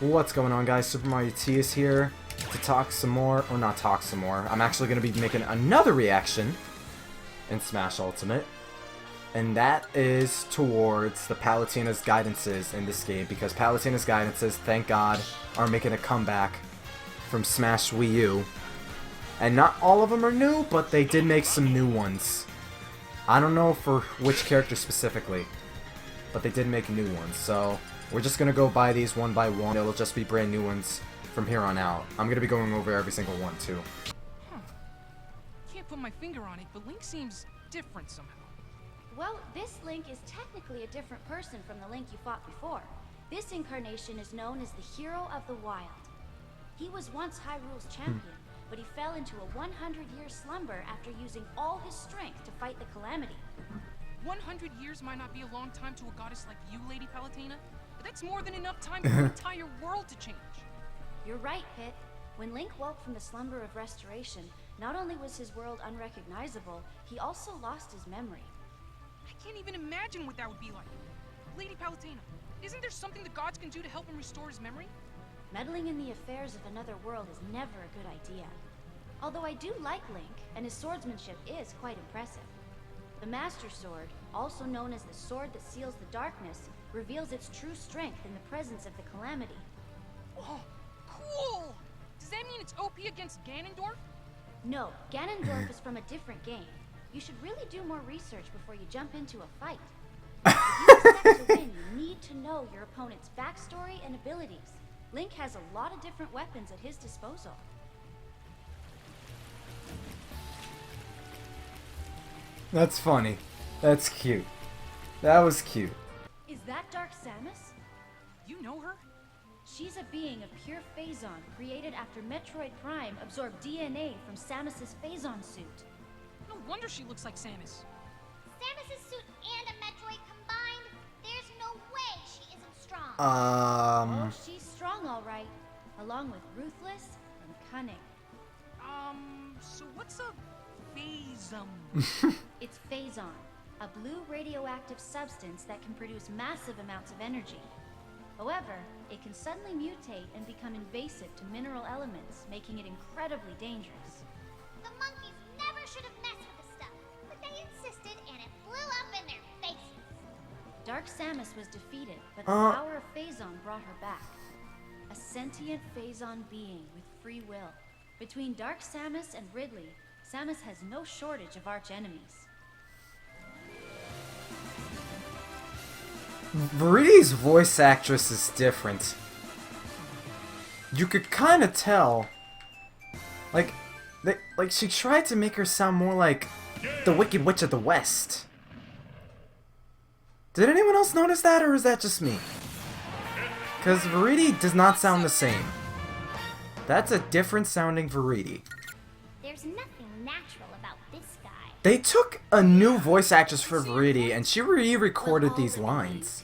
What's going on, guys? SuperMarioT is here to talk some more, or not talk some more. I'm actually going to be making another reaction in Smash Ultimate, and that is towards the Palutena's guidances in this game, because Palutena's guidances, thank God, are making a comeback from Smash Wii U. And not all of them are new, but they did make some new ones. I don't know for which character specifically, but they did make new ones, so we're just gonna go buy these one by one. It'll just be brand new ones from here on out. I'm gonna be going over every single one too. Can't put my finger on it, but Link seems different somehow. Well, this Link is technically a different person from the Link you fought before. This incarnation is known as the Hero of the Wild. He was once Hyrule's champion, but he fell into a 100-year slumber after using all his strength to fight the Calamity. 100 years might not be a long time to a goddess like you, Lady Palutena, but that's more than enough time for the entire world to change. You're right, Pit. When Link woke from the slumber of restoration, not only was his world unrecognizable, he also lost his memory. I can't even imagine what that would be like. Lady Palutena, isn't there something the gods can do to help him restore his memory? Meddling in the affairs of another world is never a good idea. Although I do like Link, and his swordsmanship is quite impressive. The Master Sword, also known as the sword that seals the darkness, reveals its true strength in the presence of the Calamity. Oh, cool! Does that mean it's OP against Ganondorf? No, Ganondorf is from a different game. You should really do more research before you jump into a fight. If you expect to win, you need to know your opponent's backstory and abilities. Link has a lot of different weapons at his disposal. That's funny. That's cute. That was cute. Is that Dark Samus? You know her? She's a being of pure Phazon, created after Metroid Prime absorbed DNA from Samus's Phazon suit. No wonder she looks like Samus. Samus's suit and a Metroid combined? There's no way she isn't strong. Oh, she's strong all right, along with ruthless and cunning. So what's a Phazon? It's Phazon, a blue radioactive substance that can produce massive amounts of energy. However, it can suddenly mutate and become invasive to mineral elements, making it incredibly dangerous. The monkeys never should have messed with the stuff, but they insisted and it blew up in their faces. Dark Samus was defeated, but the power of Phazon brought her back. A sentient Phazon being with free will. Between Dark Samus and Ridley, Samus has no shortage of arch-enemies. Viridi's voice actress is different. You could kind of tell. Like she tried to make her sound more like the Wicked Witch of the West. Did anyone else notice that, or is that just me? Because Viridi does not sound the same. That's a different sounding Viridi. There's nothing natural about this guy. They took a new voice actress for Viridi, and she re-recorded these lines.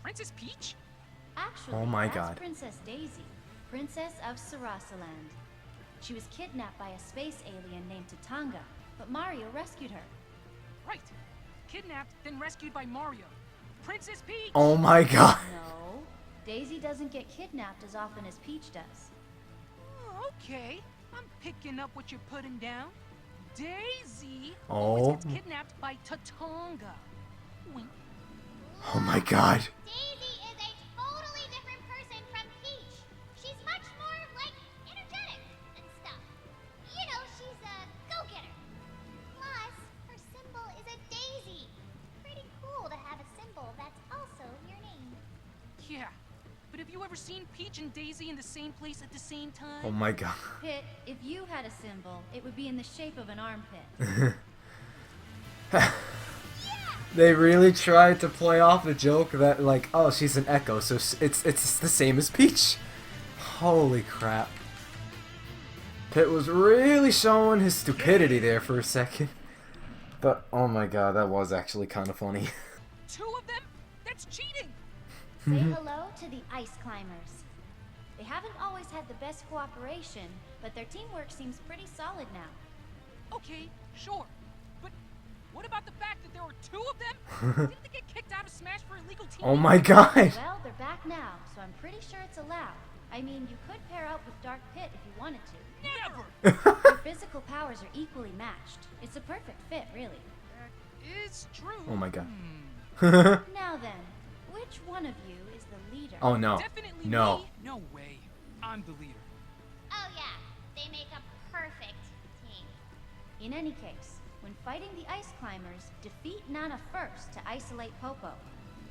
Princess Peach? Actually, Oh my that's God. Princess Daisy, Princess of Sarasaland. She was kidnapped by a space alien named Tatanga, but Mario rescued her. Right. Kidnapped, then rescued by Mario. Princess Peach! Oh my God. No, Daisy doesn't get kidnapped as often as Peach does. Oh, okay. I'm picking up what you're putting down. Daisy Oh. always gets kidnapped by Tatanga. Wink. Oh my God. Daisy is a totally different person from Peach. She's much more, like, energetic and stuff. You know, she's a go-getter. Plus, her symbol is a daisy. Pretty cool to have a symbol that's also your name. Yeah, but have you ever seen Peach and Daisy in the same place at the same time? Oh my God. Pit, if you had a symbol, it would be in the shape of an armpit. They really tried to play off the joke that, like, oh, she's an Echo, so it's the same as Peach. Holy crap. Pit was really showing his stupidity there for a second. But, oh my God, that was actually kind of funny. Two of them? That's cheating! Say hello to the Ice Climbers. They haven't always had the best cooperation, but their teamwork seems pretty solid now. Okay, sure. But What about the fact that there were 2 of them? Didn't they get kicked out of Smash for illegal teaming? Oh my god. Well, they're back now, so I'm pretty sure it's allowed. I mean, you could pair up with Dark Pit if you wanted to. Never! Your physical powers are equally matched. It's a perfect fit, really. That is true. Oh my god. Now then, which one of you is the leader? Oh no. Definitely No. me. No way. I'm the leader. Oh yeah, they make a perfect team. In any case, when fighting the ice climbers, defeat Nana first to isolate Popo.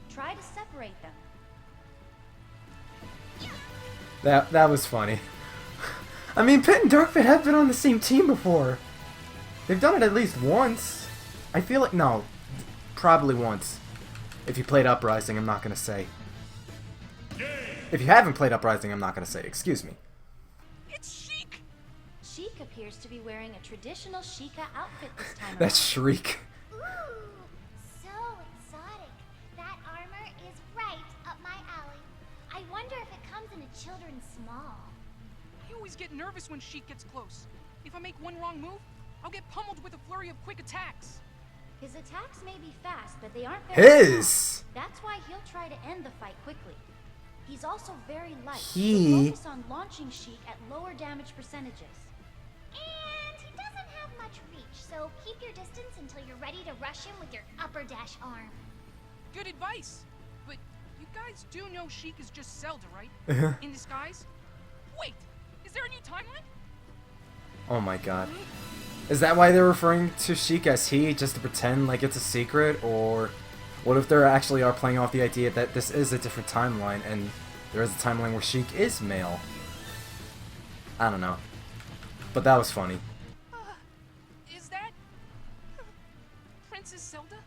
Try to separate them. That was funny. I mean, Pit and Dark Pit have been on the same team before. They've done it at least once. I feel like no, probably once. If you played Uprising, I'm not gonna say. If you haven't played Uprising, I'm not gonna say. Excuse me. It's Sheik. Sheik appears to be wearing a traditional Sheikah outfit this time around. That's Shriek. Ooh, so exotic. That armor is right up my alley. I wonder if it comes in a children's small. I always get nervous when Sheik gets close. If I make one wrong move, I'll get pummeled with a flurry of quick attacks. His attacks may be fast, but they aren't very His. strong. That's why he'll try to end the fight quickly. He's also very light, so He- focus on launching Sheik at lower damage percentages. And he doesn't have much reach, so keep your distance until you're ready to rush him with your upper dash arm. Good advice. But you guys do know Sheik is just Zelda, right? In disguise? Wait, is there a new timeline? Oh my god. Is that why they're referring to Sheik as he, just to pretend like it's a secret? Or what if they actually are playing off the idea that this is a different timeline and there is a timeline where Sheik is male? I don't know. But that was funny. Is that Princess Zelda?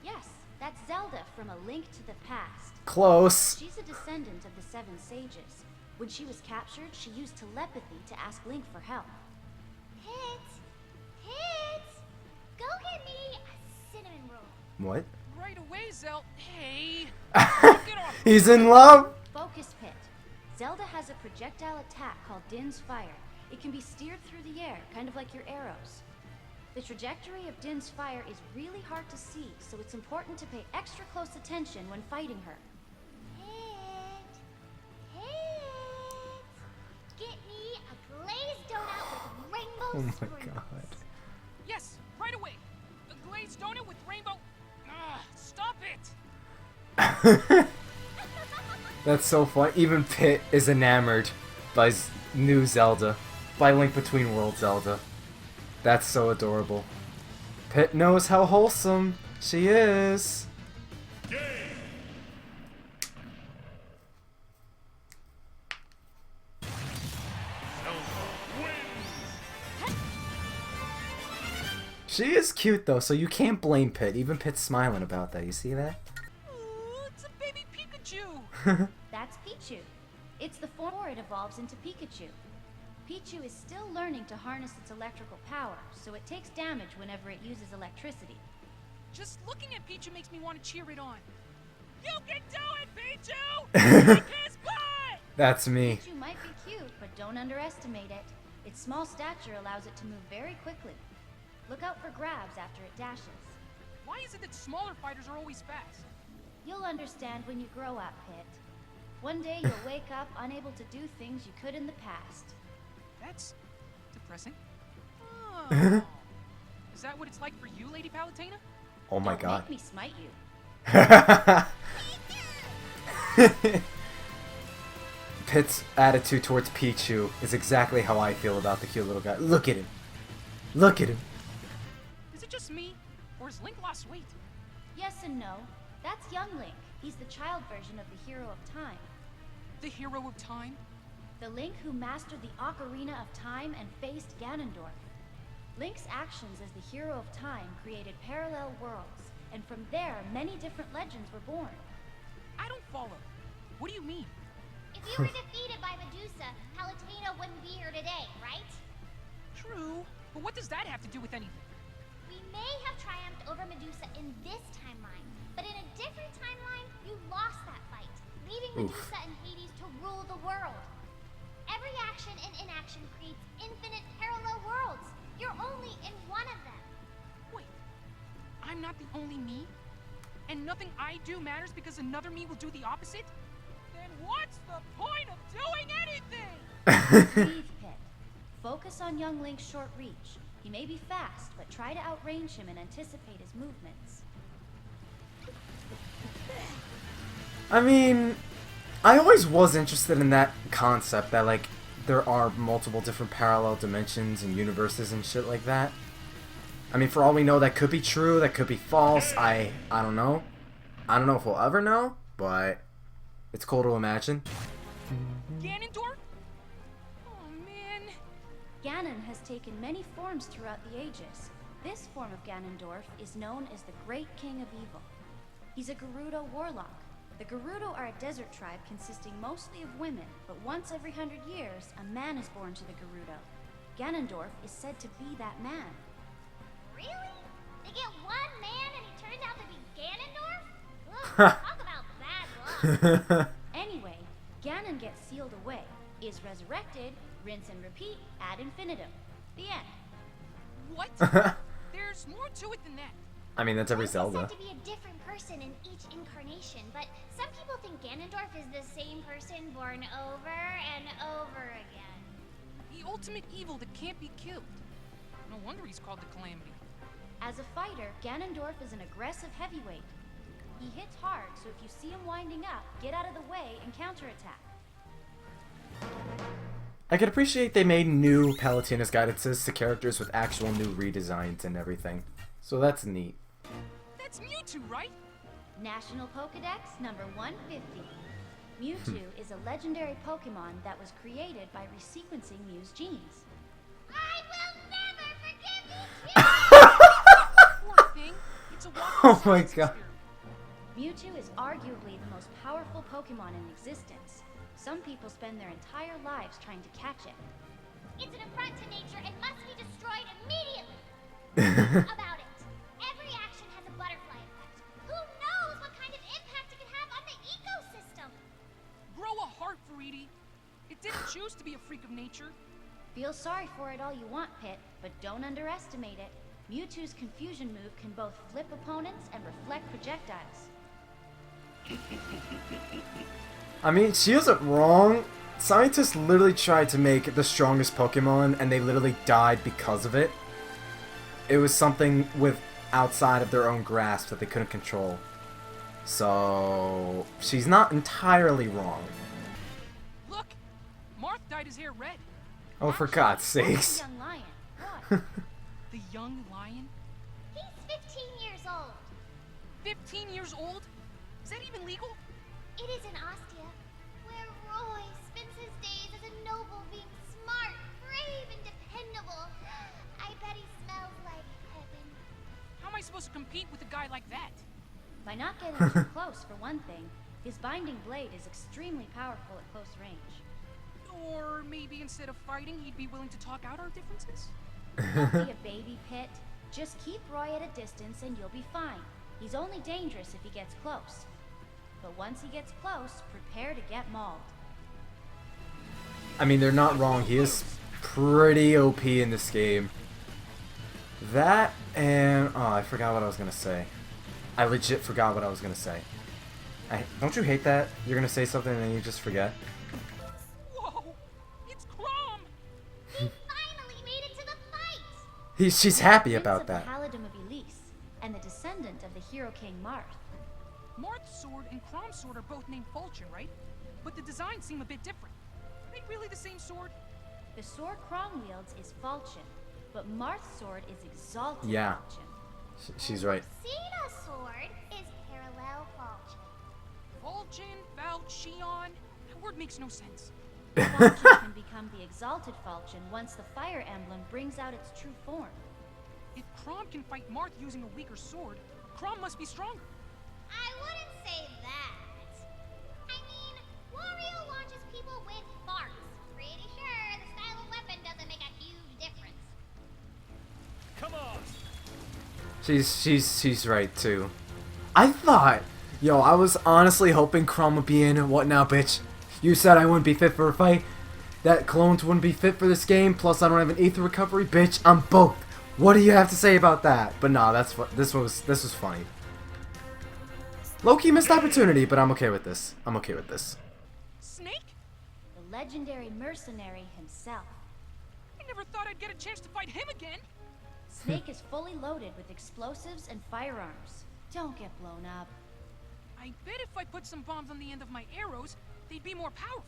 Yes, that's Zelda from A Link to the Past. Close. She's a descendant of the Seven Sages. When she was captured, she used telepathy to ask Link for help. Hit! Go get me a cinnamon roll. What? Right away, Zel. Hey! Get off! He's in love? Focus Pit. Zelda has a projectile attack called Din's Fire. It can be steered through the air, kind of like your arrows. The trajectory of Din's Fire is really hard to see, so it's important to pay extra close attention when fighting her. Hit! Get me a glazed donut with rainbow Oh my sprinkles. god. Yes, right away. A glazed donut with rainbow. Stop it! That's so fun. Even Pit is enamored by new Zelda. By Link Between Worlds Zelda. That's so adorable. Pit knows how wholesome she is. She is cute though, so you can't blame Pit. Even Pit's smiling about that. You see that? Ooh, it's a baby Pikachu. That's Pichu. It's the form it evolves into Pikachu. Pichu is still learning to harness its electrical power, so it takes damage whenever it uses electricity. Just looking at Pichu makes me want to cheer it on. You can do it, Pichu! Kick his butt! That's me. Pichu might be cute, but don't underestimate it. Its small stature allows it to move very quickly. Look out for grabs after it dashes. Why is it that smaller fighters are always fast? You'll understand when you grow up, Pit. One day you'll wake up unable to do things you could in the past. That's depressing. Oh. Is that what it's like for you, Lady Palutena? Oh my Don't god. make me smite you. Pit's attitude towards Pichu is exactly how I feel about the cute little guy. Look at him. Look at him. Is it just me, or has Link lost weight? Yes and no. That's young Link. He's the child version of the Hero of Time. The hero of time? The Link who mastered the Ocarina of Time and faced Ganondorf. Link's actions as the Hero of Time created parallel worlds, and from there, many different legends were born. I don't follow. What do you mean? If you were defeated by Medusa, Palutena wouldn't be here today, right? True, but what does that have to do with anything? We may have triumphed over Medusa in this timeline, but in a different timeline, you lost that fight, leaving Oof. Medusa and Hades to rule the world. Every action and inaction creates infinite parallel worlds. You're only in one of them. Wait, I'm not the only me? And nothing I do matters because another me will do the opposite? Then what's the point of doing anything? Breathe, Pit. Focus on young Link's short reach. He may be fast, but try to outrange him and anticipate his movements. I mean, I always was interested in that concept that, like, there are multiple different parallel dimensions and universes and shit like that. I mean, for all we know, that could be true, that could be false. I don't know. I don't know if we'll ever know, but it's cool to imagine. Ganondorf? Oh man. Ganon has taken many forms throughout the ages. This form of Ganondorf is known as the Great King of Evil. He's a Gerudo warlock. The Gerudo are a desert tribe consisting mostly of women, but once every 100 years, a man is born to the Gerudo. Ganondorf is said to be that man. Really? They get one man and he turns out to be Ganondorf? Ugh, talk about bad luck. Anyway, Ganon gets sealed away, is resurrected, rinse and repeat ad infinitum. The end. What? There's more to it than that. I mean, that's every Link is Zelda. said to be a different person in each incarnation, but some people think Ganondorf is the same person born over and over again. The ultimate evil that can't be killed. No wonder he's called the Calamity. As a fighter, Ganondorf is an aggressive heavyweight. He hits hard, so if you see him winding up, get out of the way and counterattack. I can appreciate they made new Palutena's guidances to characters with actual new redesigns and everything. So that's neat. That's Mewtwo, right? National Pokedex number 150. Mewtwo is a legendary Pokemon that was created by resequencing Mew's genes. I will never forgive you, Poor thing. It's a walking Oh my science God. experiment. Mewtwo is arguably the most powerful Pokemon in existence. Some people spend their entire lives trying to catch it. It's an affront to nature and must be destroyed immediately. About it. Every action has a butterfly effect. Who knows what kind of impact it could have on the ecosystem? Grow a heart, Viridi. It didn't choose to be a freak of nature. Feel sorry for it all you want, Pit, but don't underestimate it. Mewtwo's confusion move can both flip opponents and reflect projectiles. I mean, she isn't wrong. Scientists literally tried to make the strongest Pokemon, and they literally died because of it. It was something with outside of their own grasp that they couldn't control. So she's not entirely wrong. Look, Marth dyed his hair red. Oh, for God's sakes. Young lion. What? The young lion? He's 15 years old. 15 years old? Is that even legal? It is in Ostia, where Roy spends his days as a noble being smart, brave, and dependable. I bet he smells like heaven. How am I supposed to compete with a guy like that? By not getting too close, for one thing. His binding blade is extremely powerful at close range. Or maybe instead of fighting, he'd be willing to talk out our differences? Don't be a baby, Pit. Just keep Roy at a distance and you'll be fine. He's only dangerous if he gets close. But once he gets close, prepare to get mauled. I mean, they're not wrong. He is pretty OP in this game. That and... oh, I forgot what I was going to say. I legit forgot what I was going to say. Don't you hate that? You're going to say something and then you just forget? Whoa! It's Chrom! He finally made it to the fight! She's happy Prince about of that. the Paladin of Elise, and the descendant of the Hero King Marth. Marth's sword and Chrom's sword are both named Falchion, right? But the designs seem a bit different. Are they really the same sword? The sword Chrom wields is Falchion, but Marth's sword is Exalted Yeah. Falchion. She's right. Lucina's sword is parallel falchion. Falchion, Falchion? That word makes no sense. Falchion can become the Exalted Falchion once the Fire Emblem brings out its true form. If Chrom can fight Marth using a weaker sword, Chrom must be stronger. I wouldn't say that. I mean, Wario launches people with farts. Pretty sure the style of weapon doesn't make a huge difference. Come on. She's right too. I thought, I was honestly hoping Chrom would be in. What now, bitch? You said I wouldn't be fit for a fight. That clones wouldn't be fit for this game. Plus, I don't have an ether recovery, bitch. I'm both. What do you have to say about that? But nah, this was funny. Low-key missed opportunity, but I'm okay with this. I'm okay with this. Snake? The legendary mercenary himself. I never thought I'd get a chance to fight him again. Snake is fully loaded with explosives and firearms. Don't get blown up. I bet if I put some bombs on the end of my arrows, they'd be more powerful.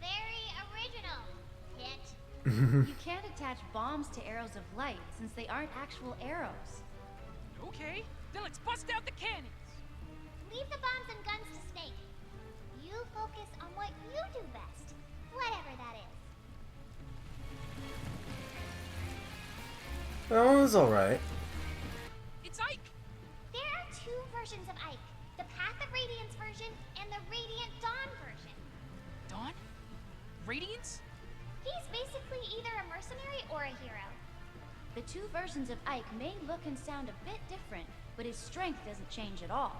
Very original, Hit. You can't attach bombs to arrows of light since they aren't actual arrows. Okay, then let's bust out the cannons. Leave the bombs and guns to Snake. You focus on what you do best, whatever that is. That was alright. It's Ike. There are two versions of Ike. The Path of Radiance version and the Radiant Dawn version. Dawn? Radiance? He's basically either a mercenary or a hero. The two versions of Ike may look and sound a bit different, but his strength doesn't change at all.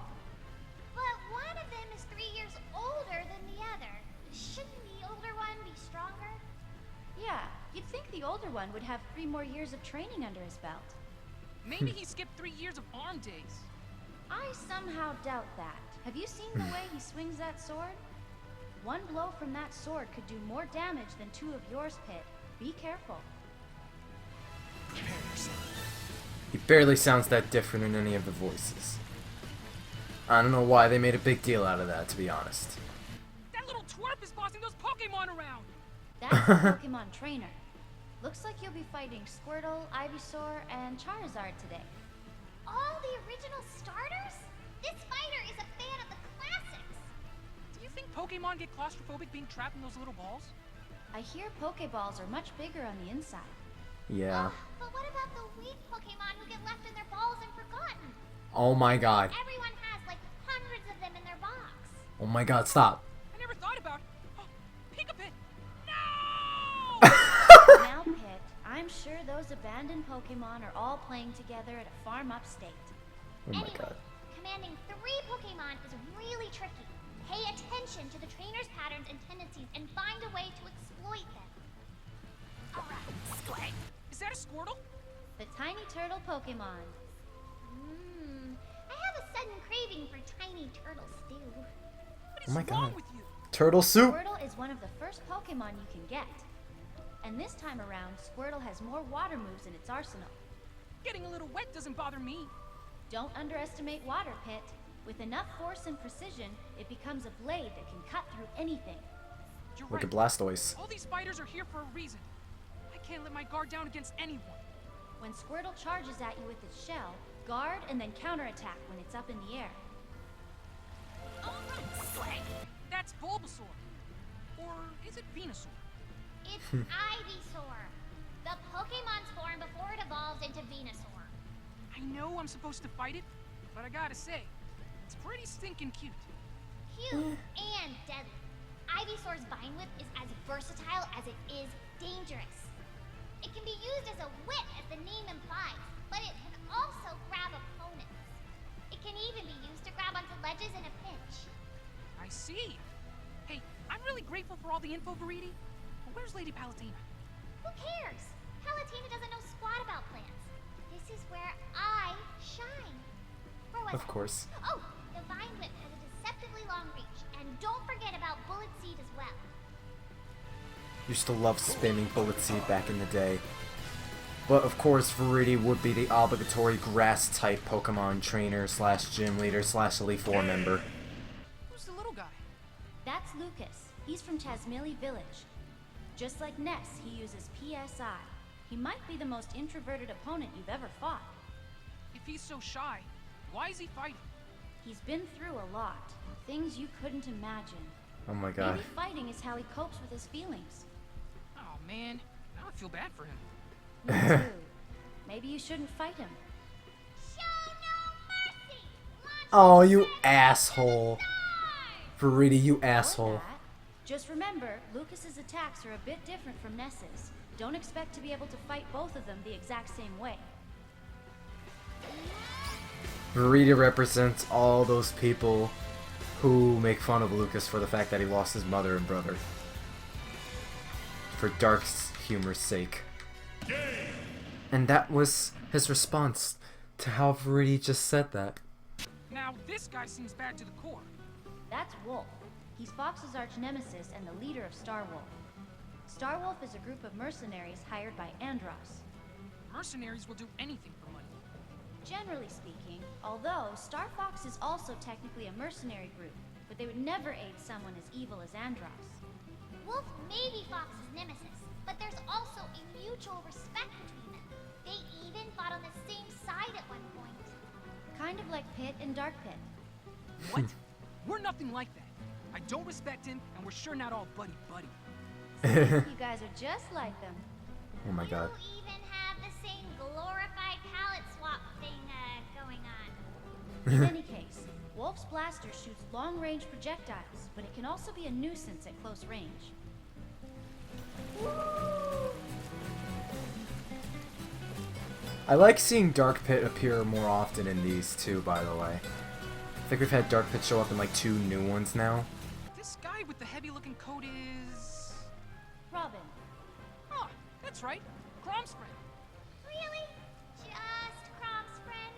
But one of them is 3 years older than the other. Shouldn't the older one be stronger? Yeah, you'd think the older one would have 3 more years of training under his belt. Maybe he skipped 3 years of arm days. I somehow doubt that. Have you seen the way he swings that sword? One blow from that sword could do more damage than 2 of yours, Pit. Be careful. He barely sounds that different in any of the voices. I don't know why they made a big deal out of that, to be honest. That little twerp is bossing those Pokemon around. That's the Pokemon trainer. Looks like you'll be fighting Squirtle, Ivysaur, and Charizard today. All the original starters? This fighter is a fan of the classics. Do you think Pokemon get claustrophobic being trapped in those little balls? I hear Pokeballs are much bigger on the inside. Yeah. But what about the weak Pokemon who get left in their balls and forgotten? Oh my god. Everyone has like hundreds of them in their box. Oh my god, stop. I never thought about. Oh, Pigapit! No! Now, Pit, I'm sure those abandoned Pokemon are all playing together at a farm upstate. Oh my Anyway, god. commanding 3 Pokemon is really tricky. Pay attention to the trainer's patterns and tendencies and find a way to exploit them. Alright, Squirtle. Is that a Squirtle? The tiny turtle Pokemon. I have a sudden craving for tiny turtle stew. What is Oh my wrong god. with you? Turtle soup? Squirtle is one of the first Pokemon you can get. And this time around, Squirtle has more water moves in its arsenal. Getting a little wet doesn't bother me. Don't underestimate water, Pit. With enough force and precision, it becomes a blade that can cut through anything. You're Look right. at Blastoise. All these fighters are here for a reason. I can't let my guard down against anyone. When Squirtle charges at you with its shell, guard and then counterattack when it's up in the air. That's Bulbasaur. Or is it Venusaur? It's Ivysaur, the Pokemon's form before it evolves into Venusaur. I know I'm supposed to fight it, but I gotta say, it's pretty stinking cute. Cute and deadly. Ivysaur's Vine Whip is as versatile as it is dangerous. It can be used as a whip, as the name implies, but it can also grab opponents. It can even be used to grab onto ledges in a pinch. I see. Hey, I'm really grateful for all the info, Viridi. But where's Lady Palutena? Who cares? Palutena doesn't know squat about plants. This is where I shine. Where was Of I? course. Oh, the Vine Whip has a deceptively long reach, and don't forget about Bullet Seed as well. Used to love spamming Bullet Seed back in the day. But of course, Viridi would be the obligatory grass-type Pokemon trainer slash gym leader slash Elite Four member. Who's the little guy? That's Lucas. He's from Chasmili Village. Just like Ness, he uses PSI. He might be the most introverted opponent you've ever fought. If he's so shy, why is he fighting? He's been through a lot. Things you couldn't imagine. Oh my god. Maybe fighting is how he copes with his feelings. Oh man, now I feel bad for him. Me too. Maybe you shouldn't fight him. Show no mercy! Launch Oh, you the asshole. stars! Viridi, you Or asshole. that. Just remember, Lucas's attacks are a bit different from Ness's. Don't expect to be able to fight both of them the exact same way. Viridi represents all those people who make fun of Lucas for the fact that he lost his mother and brother. For dark humor's sake. And that was his response to how Viridi just said that. Now this guy seems bad to the core. That's Wolf. He's Fox's arch nemesis and the leader of Starwolf. Starwolf is a group of mercenaries hired by Andros. Mercenaries will do anything for money. Generally speaking, although Star Fox is also technically a mercenary group, but they would never aid someone as evil as Andros. Wolf may be Fox's nemesis, but there's also a mutual respect between them. They even fought on the same side at one point. Kind of like Pit and Dark Pit. What? We're nothing like that. I don't respect him, and we're sure not all buddy-buddy. You guys are just like them. Oh my god. You even have the same glorified palette swap thing going on. In any case, Wolf's blaster shoots long-range projectiles, but it can also be a nuisance at close range. I like seeing Dark Pit appear more often in these too, by the way. I think we've had Dark Pit show up in like 2 new ones now. This guy with the heavy-looking coat is... Robin. Huh, that's right. Chrom's friend. Really? Just Chrom's friend?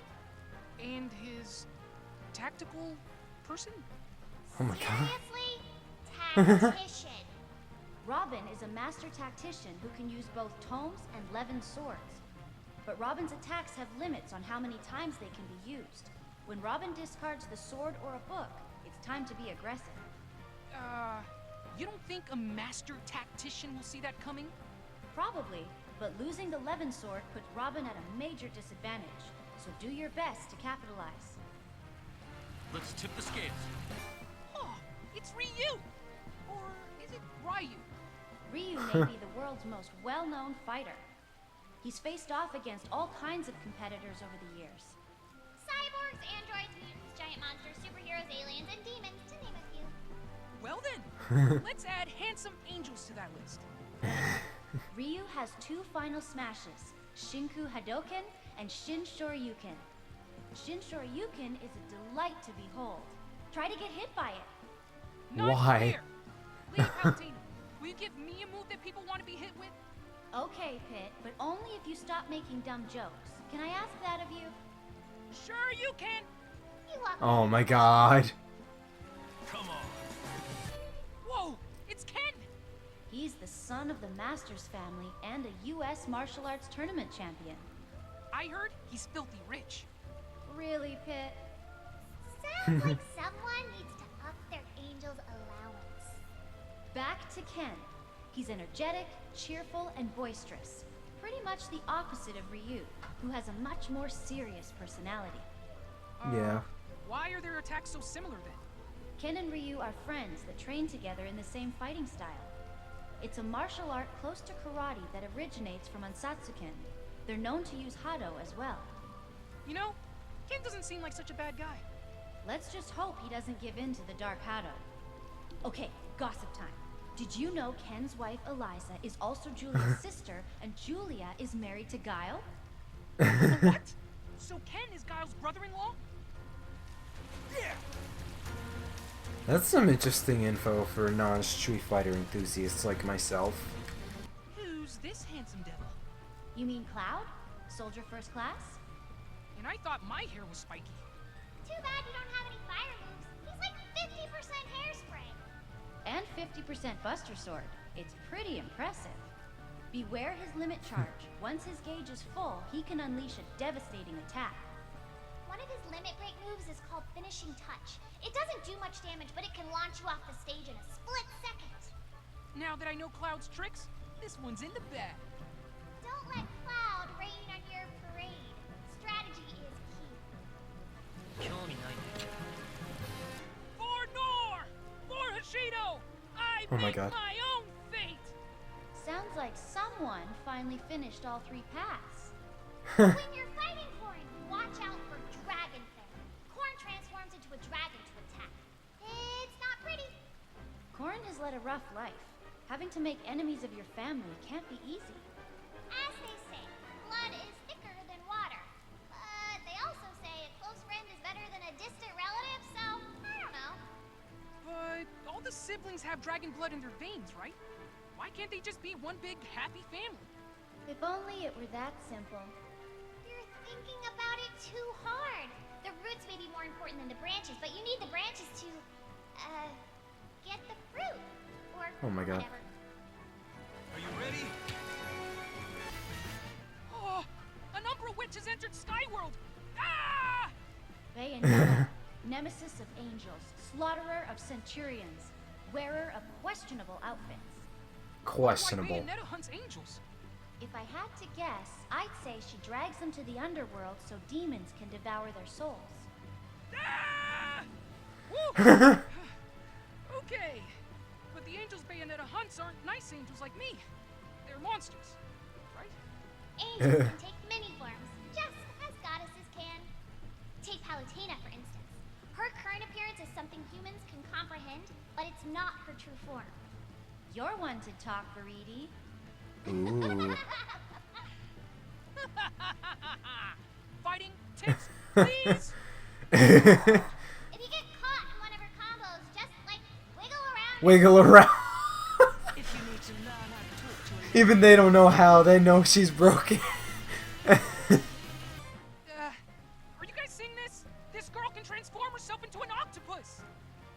And his... tactical person? Oh my god. Seriously? Tactician. Robin is a master tactician who can use both tomes and levin swords. But Robin's attacks have limits on how many times they can be used. When Robin discards the sword or a book, it's time to be aggressive. You don't think a master tactician will see that coming? Probably, but losing the levin sword puts Robin at a major disadvantage. So do your best to capitalize. Let's tip the scales. Oh, it's Ryu! Or is it Ryu? Ryu may be the world's most well-known fighter. He's faced off against all kinds of competitors over the years. Cyborgs, androids, mutants, giant monsters, superheroes, aliens, and demons, to name a few. Well then, let's add handsome angels to that list. Ryu has 2 final smashes, Shinku Hadoken and Shin Shoryuken. Shin Shoryuken is a delight to behold. Try to get hit by it. Not Why? fair. Wait, Palutena, will you give me a move that people want to be hit with? Okay, Pit, but only if you stop making dumb jokes. Can I ask that of you? Sure you can. You walk Oh my god. Come on. Whoa, it's Ken. He's the son of the Masters family and a U.S. martial arts tournament champion. I heard he's filthy rich. Really, Pit? Sounds like someone needs to up their angel's allowance. Back to Ken. He's energetic, cheerful, and boisterous. Pretty much the opposite of Ryu, who has a much more serious personality. Yeah. Why are their attacks so similar then? Ken and Ryu are friends that train together in the same fighting style. It's a martial art close to karate that originates from Ansatsuken. They're known to use Hado as well. You know, Ken doesn't seem like such a bad guy. Let's just hope he doesn't give in to the Dark Hado. Okay, gossip time. Did you know Ken's wife Eliza is also Julia's sister, and Julia is married to Guile? What? So Ken is Guile's brother-in-law? Yeah. That's some interesting info for non-Street Fighter enthusiasts like myself. Who's this handsome devil? You mean Cloud? Soldier First Class? And I thought my hair was spiky. Too bad you don't have any fire moves. He's like 50% hairspray. And 50% Buster Sword. It's pretty impressive. Beware his limit charge. Once his gauge is full, he can unleash a devastating attack. One of his limit break moves is called Finishing Touch. It doesn't do much damage, but it can launch you off the stage in a split second. Now that I know Cloud's tricks, this one's in the bag. Don't let Cloud rain on your parade. Strategy is key. For Nor! For Hashido! I Oh my make God. my own fate! Sounds like someone finally finished all 3 paths. When you're fighting Corn, watch out for Dragon Thing. Corn transforms into a dragon to attack. It's not pretty. Corrin has led a rough life. Having to make enemies of your family can't be easy. As they say, blood is thicker than water. But they also say a close friend is better than a distant relative, so I don't know. But all the siblings have dragon blood in their veins, right? Why can't they just be one big happy family? If only it were that simple. You're thinking about it too hard. The roots may be more important than the branches, but you need the branches to, get the fruit. Or Oh my god. whatever. Are you ready? Oh, an Umbra witch has entered Skyworld! Ah! Bayonetta, nemesis of angels, slaughterer of centurions, wearer of questionable outfits. Questionable. Why Bayonetta hunts angels? If I had to guess, I'd say she drags them to the underworld so demons can devour their souls. Ah! Woo! Okay, but the angels Bayonetta hunts aren't nice angels like me. They're monsters, right? Angels can take many forms, just as goddesses can. Take Palutena, for instance. Her current appearance is something humans can comprehend, but it's not her true form. You're one to talk, Viridi. Ooh. Fighting tips, please. If you get caught in one of her combos, just, like, wiggle around. Wiggle around. If you need to learn how to talk to a Even they don't know how. They know she's broken. are you guys seeing this? This girl can transform herself into an octopus.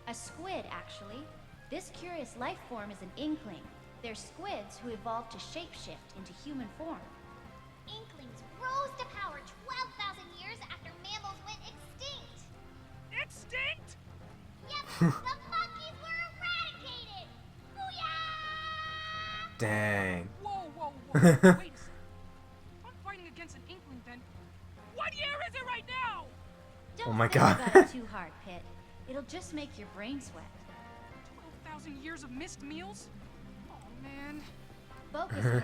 A squid, actually. This curious life form is an inkling. They're squids who evolved to shapeshift into human form. Inklings rose to power 12,000 years after mammals went extinct. Extinct? Yep, the monkeys were eradicated. Booyah! Dang. Whoa. Wait a second. If I'm fighting against an inkling, then what year is it right now? Don't Oh my think god. about it too hard, Pit. It'll just make your brain sweat. 12,000 years of missed meals? Oh man. Focus, Pit.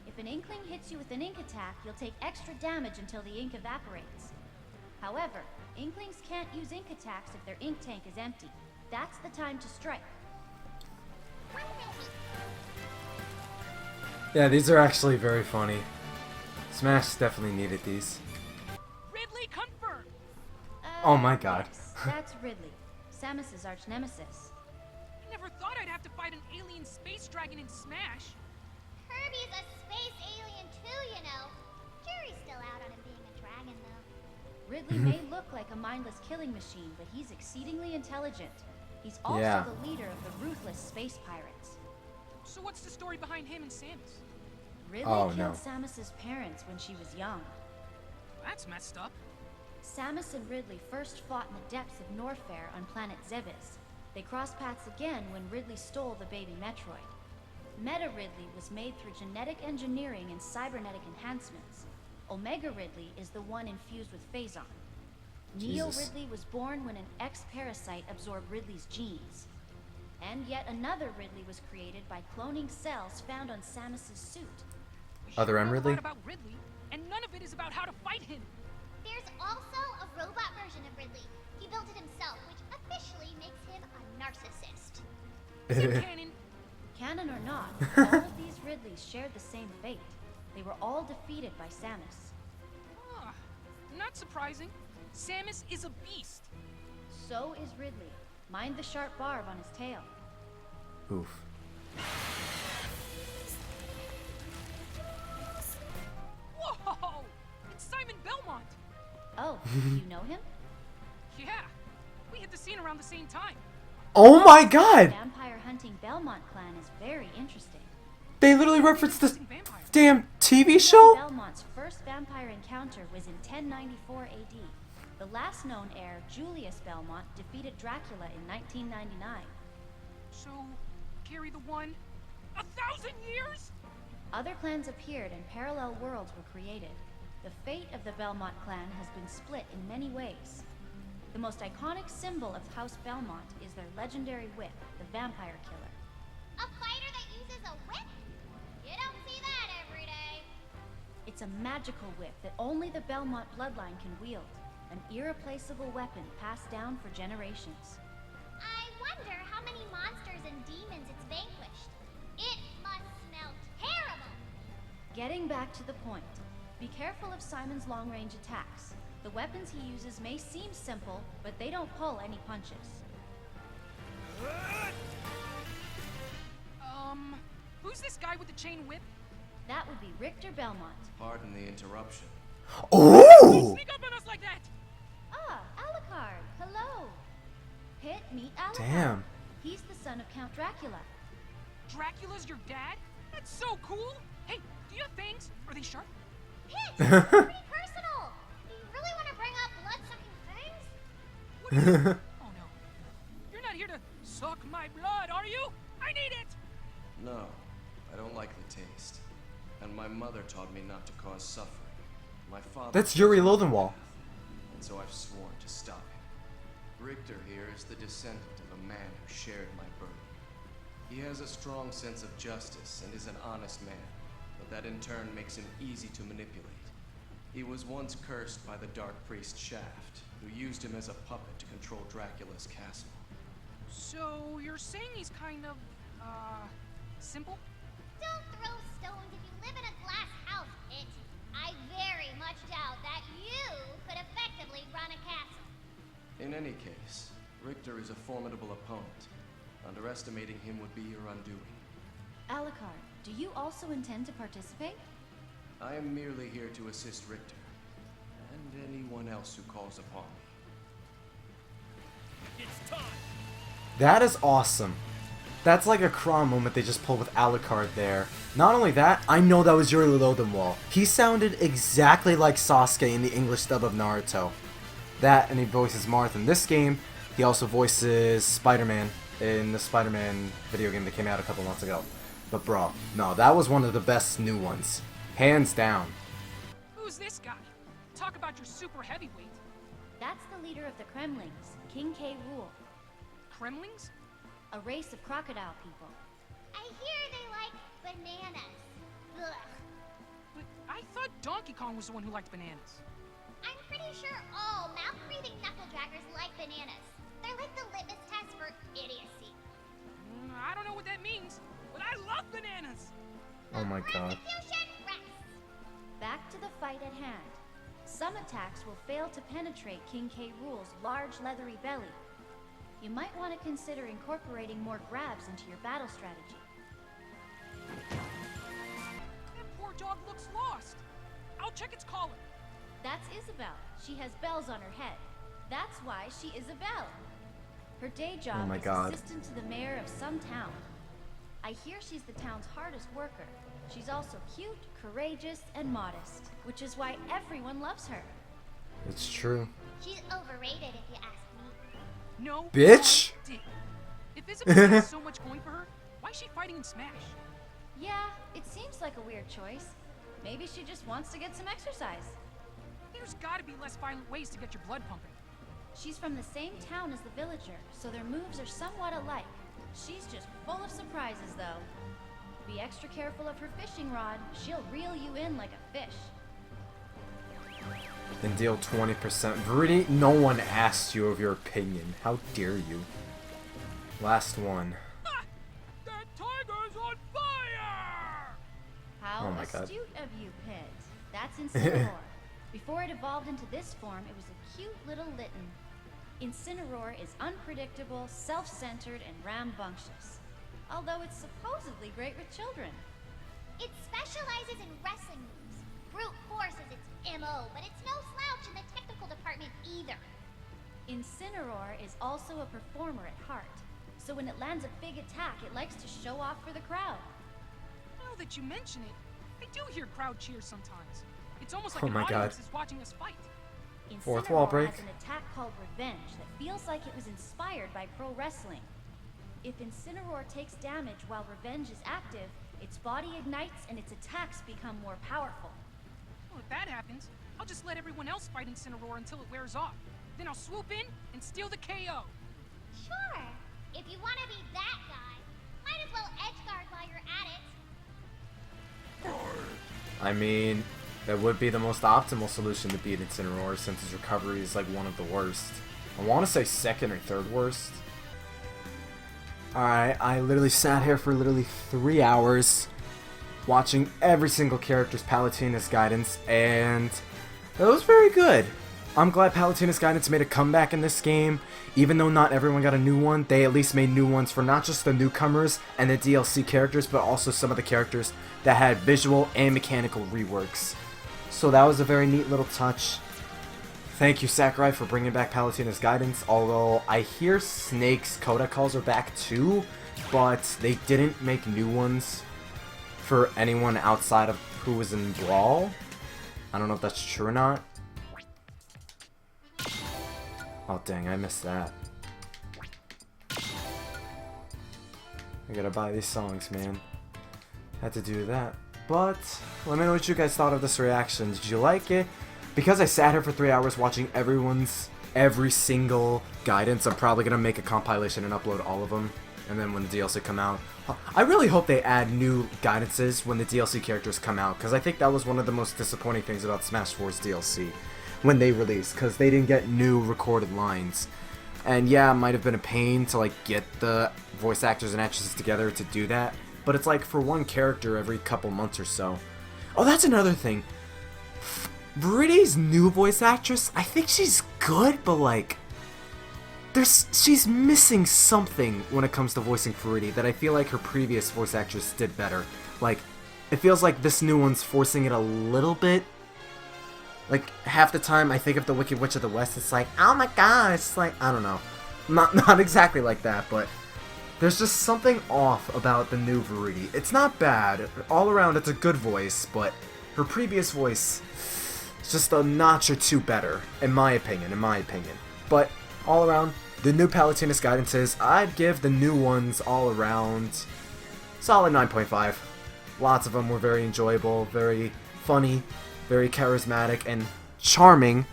If an inkling hits you with an ink attack, you'll take extra damage until the ink evaporates. However, inklings can't use ink attacks if their ink tank is empty. That's the time to strike. Yeah, these are actually very funny. Smash definitely needed these. Ridley confirmed. Oh my god. Yes, that's Ridley, Samus's arch nemesis. I never thought I'd have to fight an alien space dragon in Smash. Kirby's a space alien too, you know. Jury's still out on him being a dragon, though. Ridley may look like a mindless killing machine, but he's exceedingly intelligent. He's also Yeah. the leader of the ruthless space pirates. So what's the story behind him and Samus? Ridley Oh, killed no. Samus's parents when she was young. That's messed up. Samus and Ridley first fought in the depths of Norfair on planet Zebes. They crossed paths again when Ridley stole the baby Metroid. Meta Ridley was made through genetic engineering and cybernetic enhancements. Omega Ridley is the one infused with Phazon. Neo Jesus. Ridley was born when an X-parasite absorbed Ridley's genes. And yet another Ridley was created by cloning cells found on Samus's suit. We Other sure M. know a Ridley? lot about Ridley, and none of it is about how to fight him. There's also a robot version of Ridley. He built it himself, which officially makes him a narcissist. Is it canon? Canon or not, all of these Ridleys shared the same fate. They were all defeated by Samus. Ah, not surprising. Samus is a beast. So is Ridley. Mind the sharp barb on his tail. Oof. Whoa! It's Simon Belmont. Oh, you know him? Yeah, we hit the scene around the same time. Oh my god! Vampire hunting Belmont clan is very interesting. They literally referenced this Interesting vampire. damn TV show? Belmont's first vampire encounter was in 1094 AD. The last known heir, Julius Belmont, defeated Dracula in 1999. So, carry the one 1,000 years? Other clans appeared and parallel worlds were created. The fate of the Belmont clan has been split in many ways. The most iconic symbol of House Belmont is their legendary whip, the Vampire Killer. A fighter that uses a whip? You don't see that every day. It's a magical whip that only the Belmont bloodline can wield, an irreplaceable weapon passed down for generations. I wonder how many monsters and demons it's vanquished. It must smell terrible. Getting back to the point, be careful of Simon's long-range attacks. The weapons he uses may seem simple, but they don't pull any punches. Who's this guy with the chain whip? That would be Richter Belmont. Pardon the interruption. Oh! Sneak up on us like that! Ah, Alucard. Hello. Pit, meet Alucard. Damn. He's the son of Count Dracula. Dracula's your dad? That's so cool! Hey, do you have fangs? Are they sharp? Pit, it's pretty personal. Do you really want to bring up blood-sucking things? What are you? Oh no. You're not here to suck my blood, are you? I need it! No, I don't like the taste. And my mother taught me not to cause suffering. My father... That's Yuri Lodenwall. And so I've sworn to stop him. Richter here is the descendant of a man who shared my burden. He has a strong sense of justice and is an honest man, but that in turn makes him easy to manipulate. He was once cursed by the Dark Priest Shaft, who used him as a puppet to control Dracula's castle. So, you're saying he's kind of, simple? Don't throw stones if you live in a glass house, Pit. I very much doubt that you could effectively run a castle. In any case, Richter is a formidable opponent. Underestimating him would be your undoing. Alucard, do you also intend to participate? I am merely here to assist Richter, and anyone else who calls upon me. It's time. That is awesome. That's like a Chrom moment they just pulled with Alucard there. Not only that, I know that was Yuri Lodenwall. He sounded exactly like Sasuke in the English dub of Naruto. That, and he voices Marth in this game. He also voices Spider-Man in the Spider-Man video game that came out a couple months ago. But bro, no, that was one of the best new ones. Hands down. Who's this guy? Talk about your super heavyweight. That's the leader of the Kremlings, King K. Rool, Kremlings? a race of crocodile people. I hear they like bananas. Ugh. But I thought Donkey Kong was the one who liked bananas. I'm pretty sure all mouth-breathing knuckle-draggers like bananas. They're like the litmus test for idiocy. I don't know what that means, but I love bananas! Oh my god. Persecution rests. Back to the fight at hand. Some attacks will fail to penetrate King K. Rool's large leathery belly. You might want to consider incorporating more grabs into your battle strategy. That poor dog looks lost. I'll check its collar. That's Isabelle. She has bells on her head. That's why she Isabelle. Her day job Oh my is God. assistant to the mayor of some town. I hear she's the town's hardest worker. She's also cute, courageous, and modest, which is why everyone loves her. It's true. She's overrated if you ask me. No. Bitch! I didn't. If Isabelle has so much going for her, why is she fighting in Smash? Yeah, it seems like a weird choice. Maybe she just wants to get some exercise. There's gotta be less violent ways to get your blood pumping. She's from the same town as the villager, so their moves are somewhat alike. She's just full of surprises, though. Be extra careful of her fishing rod. She'll reel you in like a fish. Then deal 20%. Viridi, no one asked you of your opinion. How dare you? Last one. Ah! That tiger's on fire! How Oh my God. astute of you, Pit. That's Incineroar. Before it evolved into this form, it was a cute little litten. Incineroar is unpredictable, self-centered, and rambunctious. Although it's supposedly great with children. It specializes in wrestling moves. Brute force is its MO, but it's no slouch in the technical department either. Incineroar is also a performer at heart. So when it lands a big attack, it likes to show off for the crowd. Now that you mention it, I do hear crowd cheers sometimes. It's almost like Oh an my God. audience is watching us fight. Fourth wall Incineroar break. has an attack called Revenge that feels like it was inspired by pro wrestling. If Incineroar takes damage while Revenge is active, its body ignites and its attacks become more powerful. Well, if that happens, I'll just let everyone else fight Incineroar until it wears off. Then I'll swoop in and steal the KO. Sure. If you want to be that guy, might as well edgeguard while you're at it. I mean, that would be the most optimal solution to beat Incineroar since his recovery is like one of the worst. I want to say second or third worst. Alright, I literally sat here for literally 3 hours watching every single character's Palutena's guidance, and it was very good. I'm glad Palutena's Guidance made a comeback in this game. Even though not everyone got a new one, they at least made new ones for not just the newcomers and the DLC characters, but also some of the characters that had visual and mechanical reworks. So that was a very neat little touch. Thank you, Sakurai, for bringing back Palutena's Guidance, although I hear Snake's Coda calls are back too, but they didn't make new ones for anyone outside of who was in Brawl. I don't know if that's true or not. Oh dang, I missed that. I gotta buy these songs, man. Had to do that. But, let me know what you guys thought of this reaction. Did you like it? Because I sat here for 3 hours watching every single guidance, I'm probably gonna make a compilation and upload all of them. And then when the DLC come out, I really hope they add new guidances when the DLC characters come out, because I think that was one of the most disappointing things about Smash 4's DLC when they released, because they didn't get new recorded lines. And yeah, it might have been a pain to like get the voice actors and actresses together to do that, but it's like for one character every couple months or so. Oh, that's another thing. Viridi's new voice actress, I think she's good, but like, she's missing something when it comes to voicing Viridi that I feel like her previous voice actress did better. Like, it feels like this new one's forcing it a little bit. Like, half the time I think of the Wicked Witch of the West, it's like, oh my god, it's like, I don't know. Not exactly like that, but there's just something off about the new Viridi. It's not bad. All around, it's a good voice, but her previous voice is just a notch or two better, in my opinion. But, all around, the new Palutena's Guidances, I'd give the new ones all around solid 9.5. Lots of them were very enjoyable, very funny, very charismatic, and charming.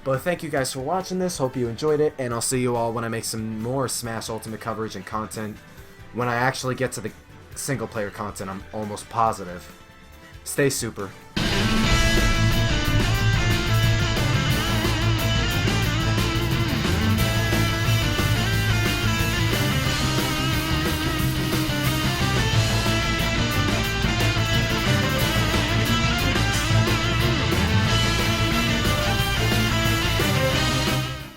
But thank you guys for watching this, hope you enjoyed it, and I'll see you all when I make some more Smash Ultimate coverage and content. When I actually get to the single player content, I'm almost positive. Stay super.